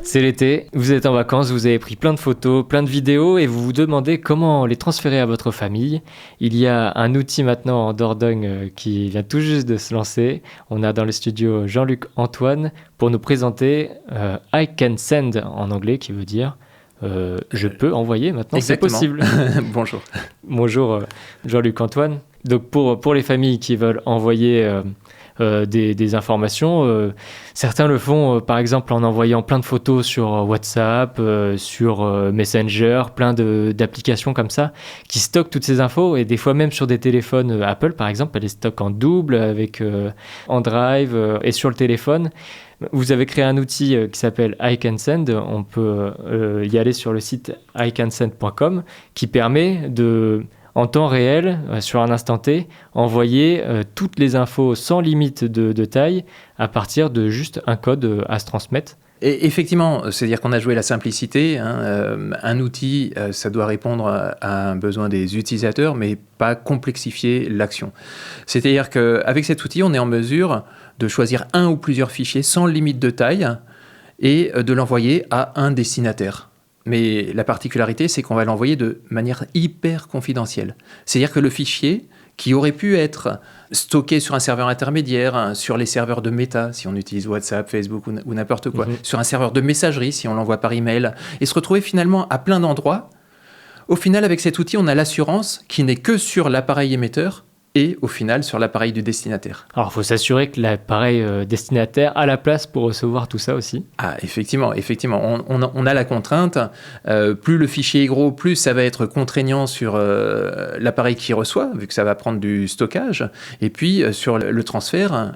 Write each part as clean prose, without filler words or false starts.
C'est l'été, vous êtes en vacances, vous avez pris plein de photos, plein de vidéos et vous vous demandez comment les transférer à votre famille. Il y a un outil maintenant en Dordogne qui vient tout juste de se lancer. On a dans le studio Jean-Luc Antoine pour nous présenter I Can Send en anglais, qui veut dire je peux envoyer maintenant, exactement. C'est possible. Bonjour. Bonjour Jean-Luc Antoine. Donc pour les familles qui veulent envoyer des informations, certains le font par exemple en envoyant plein de photos sur WhatsApp, sur Messenger, plein d'applications comme ça qui stockent toutes ces infos, et des fois même sur des téléphones Apple par exemple, elle les stocke en double avec en drive et sur le téléphone. Vous avez créé un outil qui s'appelle I Can Send. On peut y aller sur le site icansend.com qui permet de, en temps réel, sur un instant T, envoyer toutes les infos sans limite de taille à partir de juste un code à se transmettre. Et effectivement, c'est-à-dire qu'on a joué la simplicité. Un outil, ça doit répondre à un besoin des utilisateurs, mais pas complexifier l'action. C'est-à-dire qu'avec cet outil, on est en mesure de choisir un ou plusieurs fichiers sans limite de taille et de l'envoyer à un destinataire. Mais la particularité, c'est qu'on va l'envoyer de manière hyper confidentielle. C'est-à-dire que le fichier, qui aurait pu être stocké sur un serveur intermédiaire, sur les serveurs de Meta, si on utilise WhatsApp, Facebook ou n'importe quoi, sur un serveur de messagerie, si on l'envoie par email, et se retrouver finalement à plein d'endroits. Au final, avec cet outil, on a l'assurance qui n'est que sur l'appareil émetteur et au final sur l'appareil du destinataire. Alors, il faut s'assurer que l'appareil destinataire a la place pour recevoir tout ça aussi. Ah, effectivement. On a la contrainte. Plus le fichier est gros, plus ça va être contraignant sur l'appareil qui reçoit, vu que ça va prendre du stockage. Et puis, sur le transfert,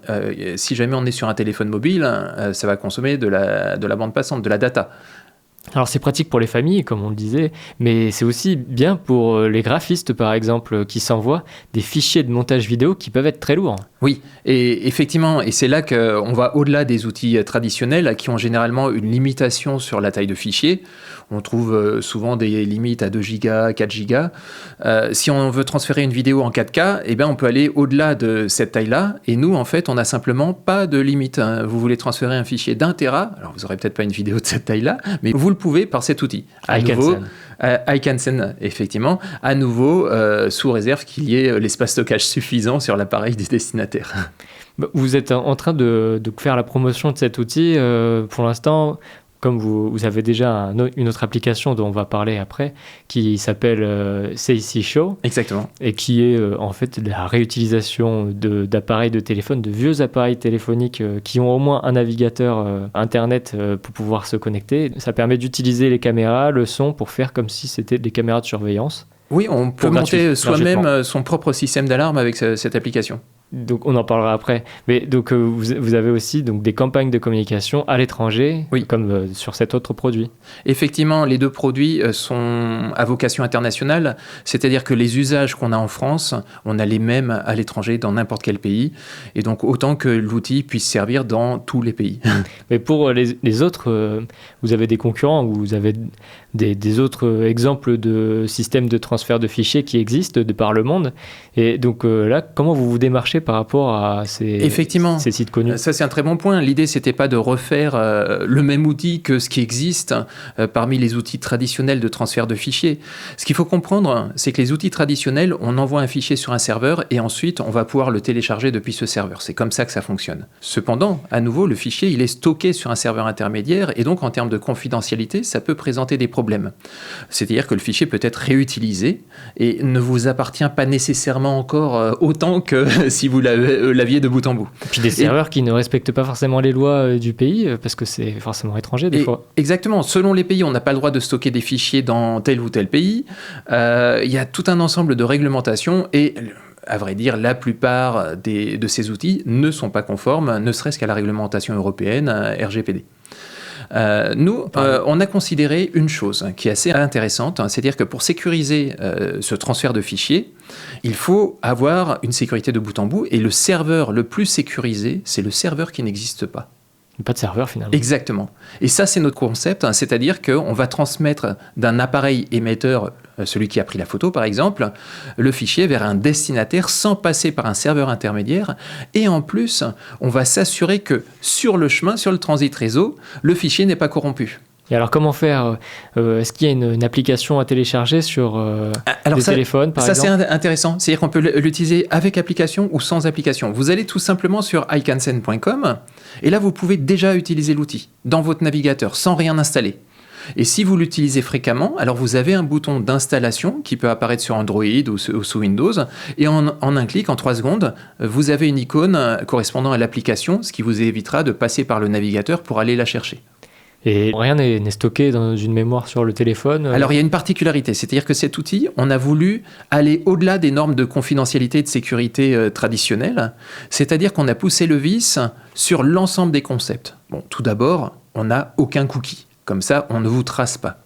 si jamais on est sur un téléphone mobile, ça va consommer de la bande passante, de la data. Alors c'est pratique pour les familles, comme on le disait, mais c'est aussi bien pour les graphistes, par exemple, qui s'envoient des fichiers de montage vidéo qui peuvent être très lourds. Oui, et effectivement, et c'est là qu'on va au-delà des outils traditionnels qui ont généralement une limitation sur la taille de fichier. On trouve souvent des limites à 2 Go, 4 Go. Si on veut transférer une vidéo en 4K, eh bien, on peut aller au-delà de cette taille-là. Et nous, en fait, on n'a simplement pas de limite. Vous voulez transférer un fichier d'1 Tera, alors vous n'aurez peut-être pas une vidéo de cette taille-là, mais vous le pouvez par cet outil. I Can Send, effectivement, à nouveau, sous réserve qu'il y ait l'espace stockage suffisant sur l'appareil du destinataire. Vous êtes en train de faire la promotion de cet outil. Pour l'instant, comme vous avez déjà une autre application dont on va parler après, qui s'appelle CIC Show. Exactement. Et qui est en fait la réutilisation d'appareils de téléphone, de vieux appareils téléphoniques qui ont au moins un navigateur Internet pour pouvoir se connecter. Ça permet d'utiliser les caméras, le son, pour faire comme si c'était des caméras de surveillance. Oui, on peut monter soi-même son propre système d'alarme avec cette application. Donc on en parlera après. Mais donc vous avez aussi donc des campagnes de communication à l'étranger, oui, comme sur cet autre produit. Effectivement, les deux produits sont à vocation internationale, c'est-à-dire que les usages qu'on a en France, on a les mêmes à l'étranger dans n'importe quel pays, et donc autant que l'outil puisse servir dans tous les pays. Mais pour les autres, vous avez des concurrents, vous avez des autres exemples de systèmes de transfert de fichiers qui existent de par le monde. Et donc là, comment vous vous démarchez par rapport à ces sites connus? Ça, c'est un très bon point. L'idée, c'était pas de refaire le même outil que ce qui existe parmi les outils traditionnels de transfert de fichiers. Ce qu'il faut comprendre, c'est que les outils traditionnels, on envoie un fichier sur un serveur et ensuite, on va pouvoir le télécharger depuis ce serveur. C'est comme ça que ça fonctionne. Cependant, à nouveau, le fichier, il est stocké sur un serveur intermédiaire et donc, en termes de confidentialité, ça peut présenter des problèmes. C'est-à-dire que le fichier peut être réutilisé et ne vous appartient pas nécessairement encore autant que si vous l'aviez de bout en bout. Et puis des serveurs qui ne respectent pas forcément les lois du pays, parce que c'est forcément étranger des fois. Exactement. Selon les pays, on n'a pas le droit de stocker des fichiers dans tel ou tel pays. Il y a tout un ensemble de réglementations et, à vrai dire, la plupart de ces outils ne sont pas conformes, ne serait-ce qu'à la réglementation européenne, RGPD. Nous, on a considéré une chose qui est assez intéressante, c'est-à-dire que pour sécuriser ce transfert de fichiers, il faut avoir une sécurité de bout en bout, et le serveur le plus sécurisé, c'est le serveur qui n'existe pas. Pas de serveur finalement. Exactement. Et ça, c'est notre concept, hein, c'est-à-dire qu'on va transmettre d'un appareil émetteur, celui qui a pris la photo par exemple, le fichier vers un destinataire sans passer par un serveur intermédiaire. Et en plus, on va s'assurer que sur le chemin, sur le transit réseau, le fichier n'est pas corrompu. Et alors, comment faire est-ce qu'il y a une application à télécharger sur des téléphones, par exemple? Ça, c'est intéressant. C'est-à-dire qu'on peut l'utiliser avec application ou sans application. Vous allez tout simplement sur iCanSend.com et là, vous pouvez déjà utiliser l'outil dans votre navigateur sans rien installer. Et si vous l'utilisez fréquemment, alors vous avez un bouton d'installation qui peut apparaître sur Android ou sous Windows. Et en un clic, en 3 secondes, vous avez une icône correspondant à l'application, ce qui vous évitera de passer par le navigateur pour aller la chercher. Et rien n'est stocké dans une mémoire sur le téléphone? Alors, il y a une particularité, c'est-à-dire que cet outil, on a voulu aller au-delà des normes de confidentialité et de sécurité traditionnelles, c'est-à-dire qu'on a poussé le vice sur l'ensemble des concepts. Bon, tout d'abord, on n'a aucun cookie, comme ça, on ne vous trace pas.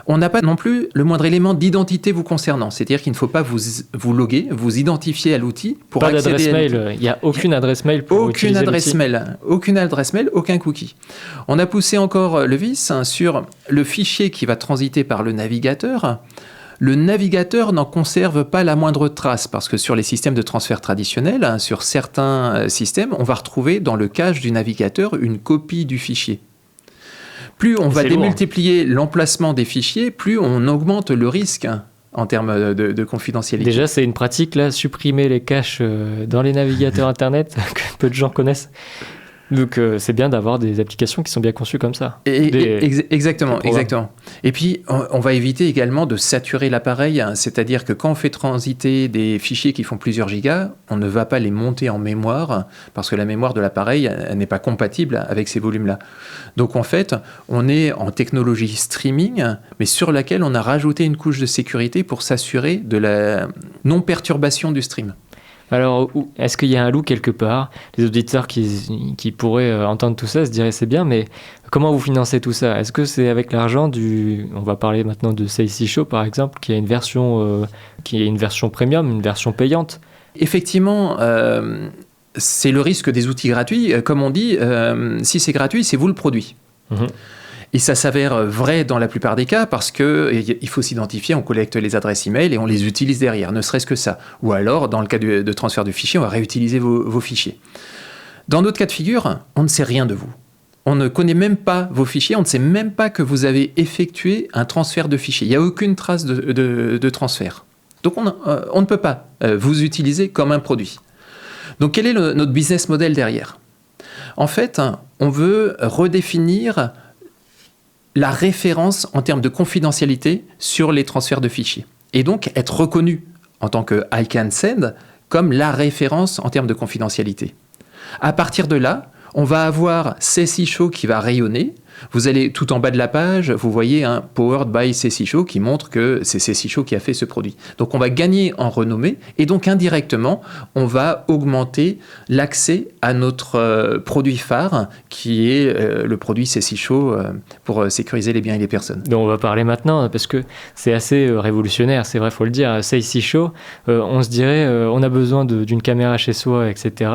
On n'a pas non plus le moindre élément d'identité vous concernant, c'est-à-dire qu'il ne faut pas vous loguer, vous identifier à l'outil pour accéder à l'outil. Pas d'adresse mail, il n'y a aucune adresse mail pour utiliser l'outil. Aucune adresse mail, aucun cookie. On a poussé encore le vice sur le fichier qui va transiter par le navigateur. Le navigateur n'en conserve pas la moindre trace parce que sur les systèmes de transfert traditionnels, sur certains systèmes, on va retrouver dans le cache du navigateur une copie du fichier. Plus on va démultiplier l'emplacement des fichiers, plus on augmente le risque en termes de confidentialité. Déjà, c'est une pratique, là, supprimer les caches dans les navigateurs Internet, que peu de gens connaissent. Donc, c'est bien d'avoir des applications qui sont bien conçues comme ça. Exactement. Et puis, on va éviter également de saturer l'appareil, hein, c'est-à-dire que quand on fait transiter des fichiers qui font plusieurs gigas, on ne va pas les monter en mémoire, parce que la mémoire de l'appareil n'est pas compatible avec ces volumes-là. Donc, en fait, on est en technologie streaming, mais sur laquelle on a rajouté une couche de sécurité pour s'assurer de la non-perturbation du stream. Alors, est-ce qu'il y a un loup quelque part? Les auditeurs qui pourraient entendre tout ça se diraient c'est bien, mais comment vous financez tout ça? Est-ce que c'est avec l'argent on va parler maintenant de CIC Show par exemple, qui a une version premium, une version payante? Effectivement, c'est le risque des outils gratuits. Comme on dit, si c'est gratuit, c'est vous le produit. Mmh. Et ça s'avère vrai dans la plupart des cas parce qu'il faut s'identifier, on collecte les adresses e-mail et on les utilise derrière, ne serait-ce que ça. Ou alors, dans le cas de transfert de fichiers, on va réutiliser vos fichiers. Dans d'autres cas de figure, on ne sait rien de vous. On ne connaît même pas vos fichiers, on ne sait même pas que vous avez effectué un transfert de fichiers. Il n'y a aucune trace de transfert. Donc on ne peut pas vous utiliser comme un produit. Donc quel est notre business model derrière? En fait, on veut redéfinir la référence en termes de confidentialité sur les transferts de fichiers. Et donc être reconnu en tant que iCanSend comme la référence en termes de confidentialité. À partir de là, on va avoir CIC Show qui va rayonner. Vous allez tout en bas de la page, vous voyez un Powered by CIC Show qui montre que c'est CIC Show qui a fait ce produit. Donc on va gagner en renommée et donc indirectement, on va augmenter l'accès à notre produit phare qui est le produit CIC Show pour sécuriser les biens et les personnes. Donc on va parler maintenant parce que c'est assez révolutionnaire, c'est vrai, il faut le dire. CIC Show, on se dirait, on a besoin d'une caméra chez soi, etc.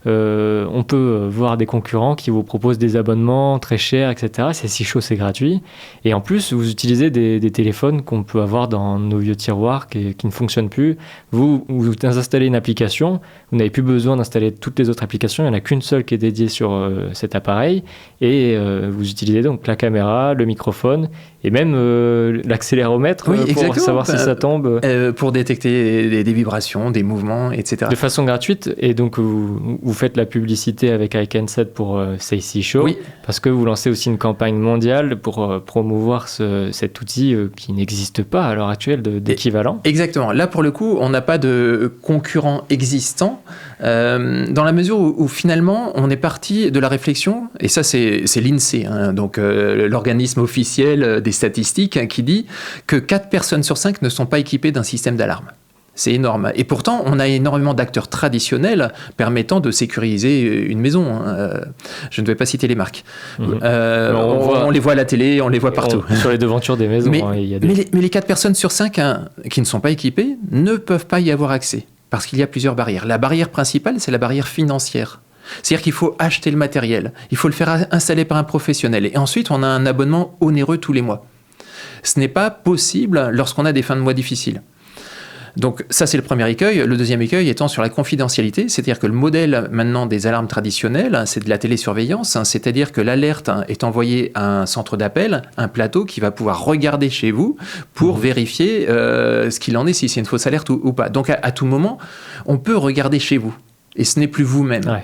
On peut voir des concurrents qui vous proposent des abonnements très chers, etc. CIC Show, c'est gratuit. Et en plus, vous utilisez des téléphones qu'on peut avoir dans nos vieux tiroirs qui ne fonctionnent plus. Vous installez une application, vous n'avez plus besoin d'installer toutes les autres applications, il n'y en a qu'une seule qui est dédiée sur cet appareil. Et vous utilisez donc la caméra, le microphone et même l'accéléromètre pour savoir si ça tombe. Pour détecter des vibrations, des mouvements, etc. De façon gratuite. Et donc, vous faites la publicité avec iCanSend pour CIC Show. Oui. Parce que vous lancez aussi une campagne mondiale pour promouvoir cet outil qui n'existe pas à l'heure actuelle d'équivalent. Exactement. Là, pour le coup, on n'a pas de concurrent existant dans la mesure où finalement, on est parti de la réflexion, et ça, c'est l'INSEE, hein, donc l'organisme officiel des statistiques, hein, qui dit que 4 personnes sur 5 ne sont pas équipées d'un système d'alarme. C'est énorme. Et pourtant, on a énormément d'acteurs traditionnels permettant de sécuriser une maison. Je ne vais pas citer les marques. On les voit à la télé, on les voit partout. Sur les devantures des maisons. Mais les 4 personnes sur 5 qui ne sont pas équipées ne peuvent pas y avoir accès. Parce qu'il y a plusieurs barrières. La barrière principale, c'est la barrière financière. C'est-à-dire qu'il faut acheter le matériel, il faut le faire installer par un professionnel. Et ensuite, on a un abonnement onéreux tous les mois. Ce n'est pas possible lorsqu'on a des fins de mois difficiles. Donc ça, c'est le premier écueil. Le deuxième écueil étant sur la confidentialité, c'est-à-dire que le modèle maintenant des alarmes traditionnelles, c'est de la télésurveillance, c'est-à-dire que l'alerte est envoyée à un centre d'appel, un plateau qui va pouvoir regarder chez vous pour vérifier ce qu'il en est, si c'est une fausse alerte ou pas. Donc à tout moment, on peut regarder chez vous. Et ce n'est plus vous-même. Ouais.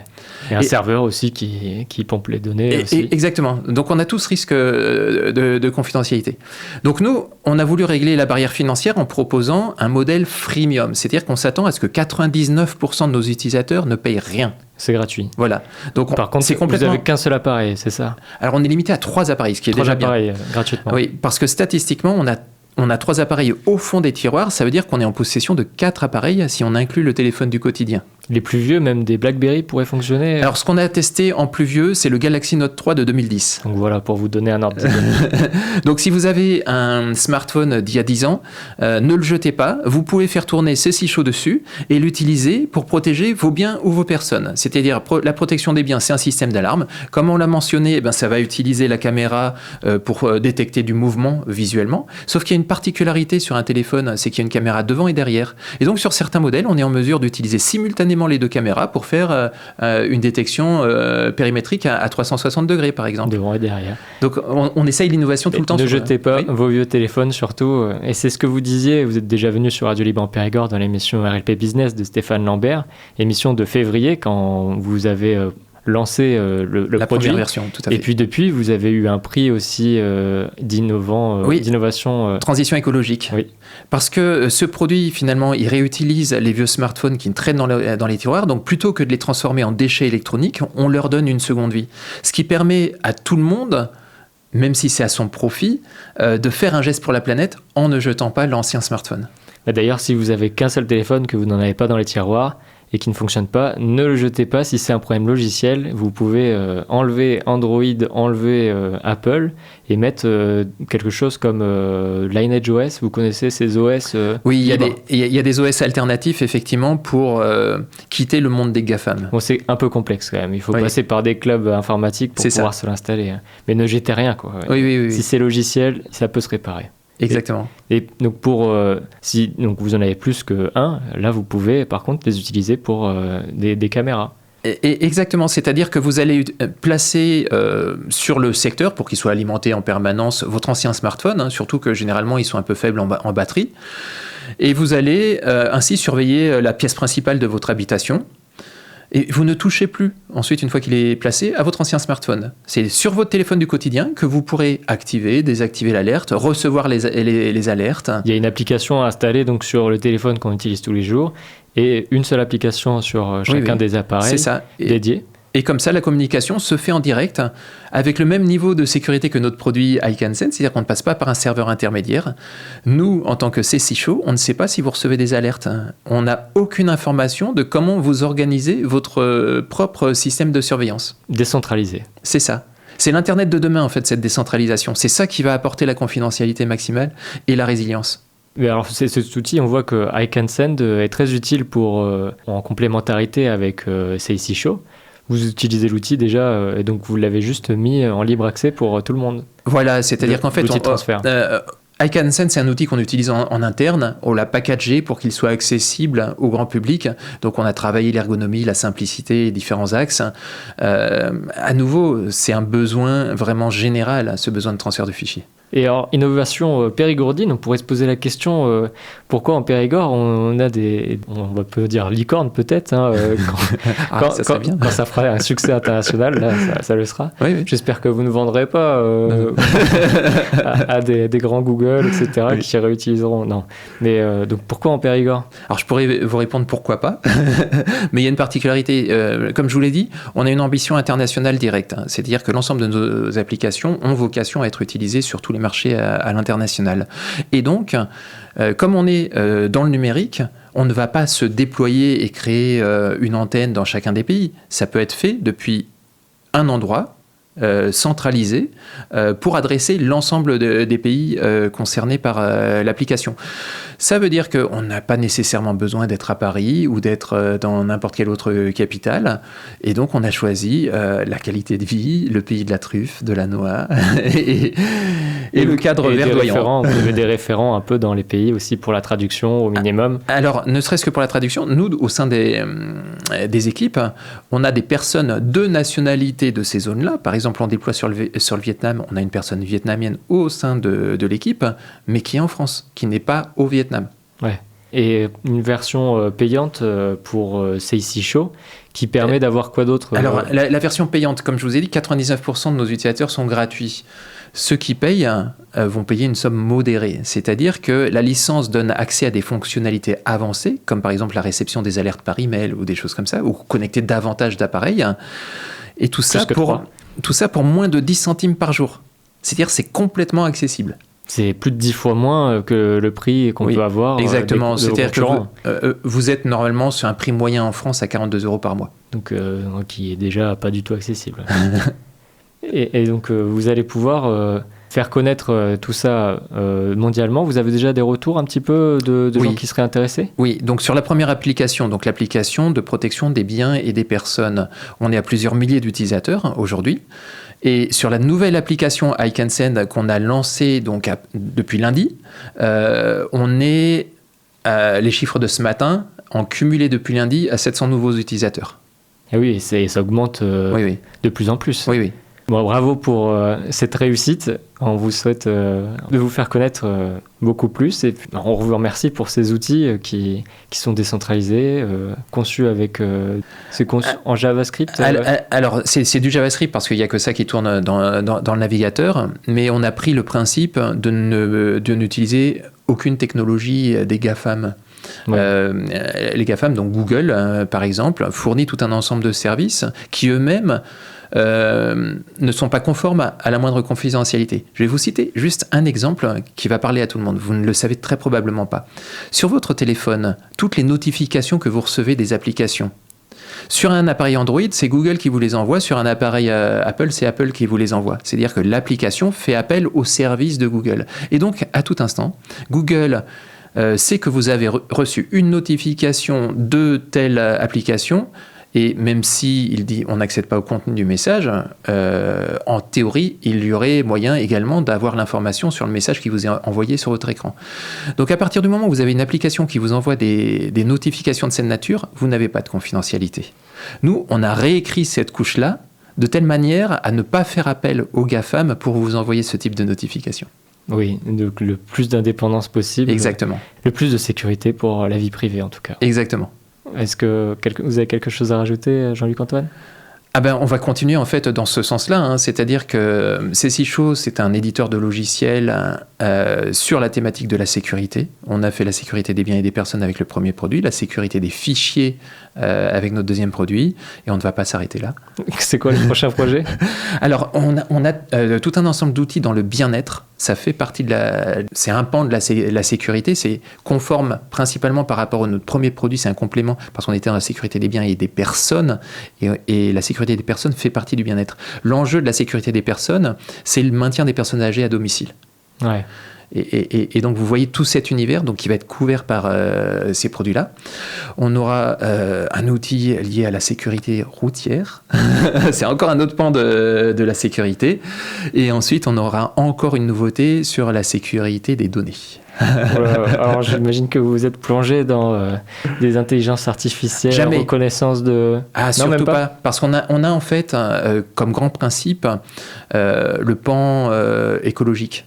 Et un serveur aussi qui pompe les données. Aussi. Exactement. Donc on a tous risque de confidentialité. Donc nous, on a voulu régler la barrière financière en proposant un modèle freemium. C'est-à-dire qu'on s'attend à ce que 99% de nos utilisateurs ne payent rien. C'est gratuit. Voilà. Donc par contre, vous n'avez qu'un seul appareil, c'est ça? Alors on est limité à 3 appareils, ce qui est déjà bien. 3 appareils gratuitement. Oui, parce que statistiquement, on a 3 appareils au fond des tiroirs. Ça veut dire qu'on est en possession de 4 appareils si on inclut le téléphone du quotidien. Les plus vieux, même des BlackBerry, pourraient fonctionner? Alors, ce qu'on a testé en plus vieux, c'est le Galaxy Note 3 de 2010. Donc voilà, pour vous donner un ordre d'idée. Donc, si vous avez un smartphone d'il y a 10 ans, ne le jetez pas. Vous pouvez faire tourner CC-Show dessus et l'utiliser pour protéger vos biens ou vos personnes. C'est-à-dire, la protection des biens, c'est un système d'alarme. Comme on l'a mentionné, ça va utiliser la caméra pour détecter du mouvement visuellement. Sauf qu'il y a une particularité sur un téléphone, c'est qu'il y a une caméra devant et derrière. Et donc, sur certains modèles, on est en mesure d'utiliser simultanément les 2 caméras pour faire une détection périmétrique à 360 degrés, par exemple. Devant et derrière. Donc, on essaye l'innovation tout le temps. Ne jetez pas vos vieux téléphones, surtout. Et c'est ce que vous disiez, vous êtes déjà venu sur Radio Libre en Périgord dans l'émission RLP Business de Stéphane Lambert, émission de février, quand vous avez lancé la produit. Première version, tout à fait. Et puis depuis, vous avez eu un prix aussi d'innovation. Transition écologique. Oui. Parce que ce produit, finalement, il réutilise les vieux smartphones qui traînent dans les tiroirs. Donc, plutôt que de les transformer en déchets électroniques, on leur donne une seconde vie. Ce qui permet à tout le monde, même si c'est à son profit, de faire un geste pour la planète en ne jetant pas l'ancien smartphone. D'ailleurs, si vous avez qu'un seul téléphone, que vous n'en avez pas dans les tiroirs et qui ne fonctionne pas, ne le jetez pas. Si c'est un problème logiciel, vous pouvez enlever Android, enlever Apple et mettre quelque chose comme Lineage OS. Vous connaissez ces OS Oui, il y a des OS alternatifs, effectivement, pour quitter le monde des GAFAM. Bon, c'est un peu complexe quand même. Il faut passer par des clubs informatiques pour pouvoir se l'installer. Mais ne jetez rien, quoi. Oui. Si c'est logiciel, ça peut se réparer. Exactement. Et donc si donc vous en avez plus qu'un, là vous pouvez par contre les utiliser pour des caméras. Exactement, c'est-à-dire que vous allez placer sur le secteur pour qu'il soit alimenté en permanence votre ancien smartphone, surtout que généralement ils sont un peu faibles en batterie, et vous allez ainsi surveiller la pièce principale de votre habitation. Et vous ne touchez plus, ensuite, une fois qu'il est placé, à votre ancien smartphone. C'est sur votre téléphone du quotidien que vous pourrez activer, désactiver l'alerte, recevoir les alertes. Il y a une application à installer donc, sur le téléphone qu'on utilise tous les jours et une seule application sur chacun des appareils dédiés. Et comme ça, la communication se fait en direct avec le même niveau de sécurité que notre produit iCanSense, c'est-à-dire qu'on ne passe pas par un serveur intermédiaire. Nous, en tant que CC-Show, on ne sait pas si vous recevez des alertes. On n'a aucune information de comment vous organisez votre propre système de surveillance. Décentralisé. C'est ça. C'est l'Internet de demain, en fait, cette décentralisation. C'est ça qui va apporter la confidentialité maximale et la résilience. Mais alors, cet outil, on voit que iCanSend est très utile en complémentarité avec CC-Show. Vous utilisez l'outil déjà et donc vous l'avez juste mis en libre accès pour tout le monde. Voilà, c'est-à-dire qu'en fait, iCanSense, c'est un outil qu'on utilise en interne. On l'a packagé pour qu'il soit accessible au grand public. Donc, on a travaillé l'ergonomie, la simplicité, les différents axes. À nouveau, c'est un besoin vraiment général, ce besoin de transfert de fichiers. Et alors, innovation périgourdine, on pourrait se poser la question pourquoi en Périgord on a on peut dire licorne peut-être, quand ça fera un succès international, là, ça le sera. Oui. J'espère que vous ne vendrez pas à des grands Google, etc., qui réutiliseront. Non. Mais donc pourquoi en Périgord ? Alors je pourrais vous répondre pourquoi pas, mais il y a une particularité. Comme je vous l'ai dit, on a une ambition internationale directe. C'est-à-dire que l'ensemble de nos applications ont vocation à être utilisées sur tous les marchés à l'international. Et donc, comme on est dans le numérique, on ne va pas se déployer et créer une antenne dans chacun des pays. Ça peut être fait depuis un endroit, centralisé pour adresser l'ensemble des pays concernés par l'application. Ça veut dire qu'on n'a pas nécessairement besoin d'être à Paris ou d'être dans n'importe quelle autre capitale. Et donc, on a choisi la qualité de vie, le pays de la truffe, de la noix et le cadre verdoyant. Vous avez des référents un peu dans les pays aussi pour la traduction au minimum. Alors, ne serait-ce que pour la traduction, nous, au sein des équipes, on a des personnes de nationalité de ces zones-là. Par exemple, on déploie sur le Vietnam, on a une personne vietnamienne au sein de l'équipe, mais qui est en France, qui n'est pas au Vietnam. Ouais. Et une version payante pour CIC Show qui permet d'avoir quoi d'autre Alors, la version payante, comme je vous ai dit, 99% de nos utilisateurs sont gratuits. Ceux qui payent vont payer une somme modérée. C'est-à-dire que la licence donne accès à des fonctionnalités avancées, comme par exemple la réception des alertes par email ou des choses comme ça, ou connecter davantage d'appareils. Et tout ça pour moins de 10 centimes par jour. C'est-à-dire que c'est complètement accessible. C'est plus de 10 fois moins que le prix qu'on peut avoir. Exactement. C'est-à-dire que vous êtes normalement sur un prix moyen en France à 42 € par mois. Donc, qui est déjà pas du tout accessible. et donc, vous allez pouvoir faire connaître tout ça mondialement. Vous avez déjà des retours un petit peu de gens qui seraient intéressés ? Oui, donc sur la première application, donc l'application de protection des biens et des personnes, on est à plusieurs milliers d'utilisateurs aujourd'hui. Et sur la nouvelle application I Can Send qu'on a lancée donc depuis lundi, on est, les chiffres de ce matin, en cumulé depuis lundi, à 700 nouveaux utilisateurs. Et oui, ça augmente de plus en plus. Oui. Bon, bravo pour cette réussite. On vous souhaite de vous faire connaître beaucoup plus. Et puis, on vous remercie pour ces outils qui sont décentralisés, conçus avec... c'est conçu en JavaScript Alors, c'est du JavaScript parce qu'il n'y a que ça qui tourne dans le navigateur. Mais on a pris le principe de n'utiliser aucune technologie des GAFAM. Les GAFAM, donc Google, par exemple, fournit tout un ensemble de services qui eux-mêmes ne sont pas conformes à la moindre confidentialité. Je vais vous citer juste un exemple qui va parler à tout le monde. Vous ne le savez très probablement pas. Sur votre téléphone, toutes les notifications que vous recevez des applications, sur un appareil Android, c'est Google qui vous les envoie. Sur un appareil Apple, c'est Apple qui vous les envoie. C'est-à-dire que l'application fait appel au service de Google. Et donc, à tout instant, Google sait que vous avez reçu une notification de telle application. Et même s'il dit on n'accède pas au contenu du message, en théorie, il y aurait moyen également d'avoir l'information sur le message qui vous est envoyé sur votre écran. Donc à partir du moment où vous avez une application qui vous envoie des notifications de cette nature, vous n'avez pas de confidentialité. Nous, on a réécrit cette couche-là de telle manière à ne pas faire appel aux GAFAM pour vous envoyer ce type de notification. Oui, donc le plus d'indépendance possible. Exactement. Le plus de sécurité pour la vie privée en tout cas. Exactement. Est-ce que vous avez quelque chose à rajouter, Jean-Luc Antoine ? On va continuer en fait dans ce sens-là, c'est-à-dire que CIC Show, c'est un éditeur de logiciels sur la thématique de la sécurité. On a fait la sécurité des biens et des personnes avec le premier produit, la sécurité des fichiers avec notre deuxième produit, et on ne va pas s'arrêter là. C'est quoi le prochain projet ? Alors, on a tout un ensemble d'outils dans le bien-être. Ça fait partie c'est un pan de la sécurité, c'est conforme principalement par rapport à notre premier produit, c'est un complément parce qu'on était dans la sécurité des biens et des personnes, et la sécurité des personnes fait partie du bien-être. L'enjeu de la sécurité des personnes, c'est le maintien des personnes âgées à domicile. Ouais. Et donc vous voyez tout cet univers donc, qui va être couvert par ces produits-là. On aura un outil lié à la sécurité routière. C'est encore un autre pan de la sécurité. Et ensuite, on aura encore une nouveauté sur la sécurité des données. Alors j'imagine que vous êtes plongé dans des intelligences artificielles, Jamais. Reconnaissance de... Ah, non, surtout même pas. Parce qu'on a en fait comme grand principe le pan écologique.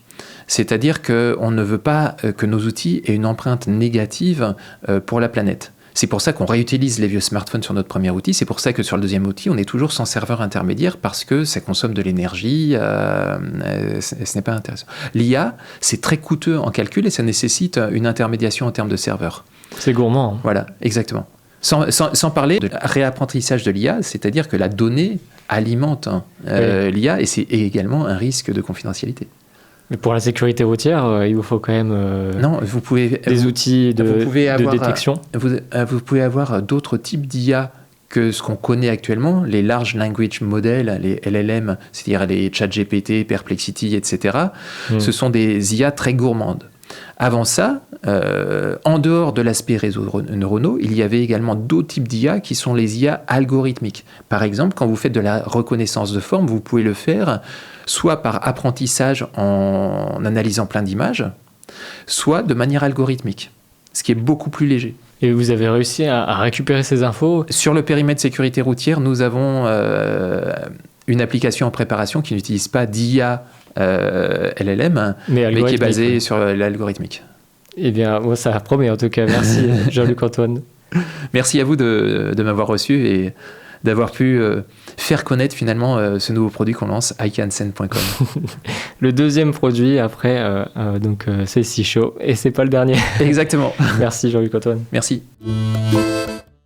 C'est-à-dire qu'on ne veut pas que nos outils aient une empreinte négative pour la planète. C'est pour ça qu'on réutilise les vieux smartphones sur notre premier outil. C'est pour ça que sur le deuxième outil, on est toujours sans serveur intermédiaire parce que ça consomme de l'énergie. Ce n'est pas intéressant. L'IA, c'est très coûteux en calcul et ça nécessite une intermédiation en termes de serveur. C'est gourmand. Hein. Voilà, exactement. Sans parler de réapprentissage de l'IA, c'est-à-dire que la donnée alimente l'IA et c'est également un risque de confidentialité. Mais pour la sécurité routière, il vous faut quand même des outils de détection. Vous pouvez avoir d'autres types d'IA que ce qu'on connaît actuellement, les Large Language Models, les LLM, c'est-à-dire les ChatGPT, Perplexity, etc., ce sont des IA très gourmandes. Avant ça, en dehors de l'aspect réseaux neuronaux, il y avait également d'autres types d'IA qui sont les IA algorithmiques. Par exemple, quand vous faites de la reconnaissance de forme, vous pouvez le faire soit par apprentissage en analysant plein d'images, soit de manière algorithmique, ce qui est beaucoup plus léger. Et vous avez réussi à récupérer ces infos? Sur le périmètre sécurité routière, nous avons une application en préparation qui n'utilise pas d'IA LLM, mais qui est basée sur l'algorithmique. Eh bien, moi, ça promet en tout cas. Merci Jean-Luc Antoine. Merci à vous de m'avoir reçu et d'avoir pu faire connaître finalement ce nouveau produit qu'on lance, iCanSend.com. Le deuxième produit après, c'est Si Chaud, et c'est pas le dernier. Exactement. Merci Jean-Luc Antoine. Merci.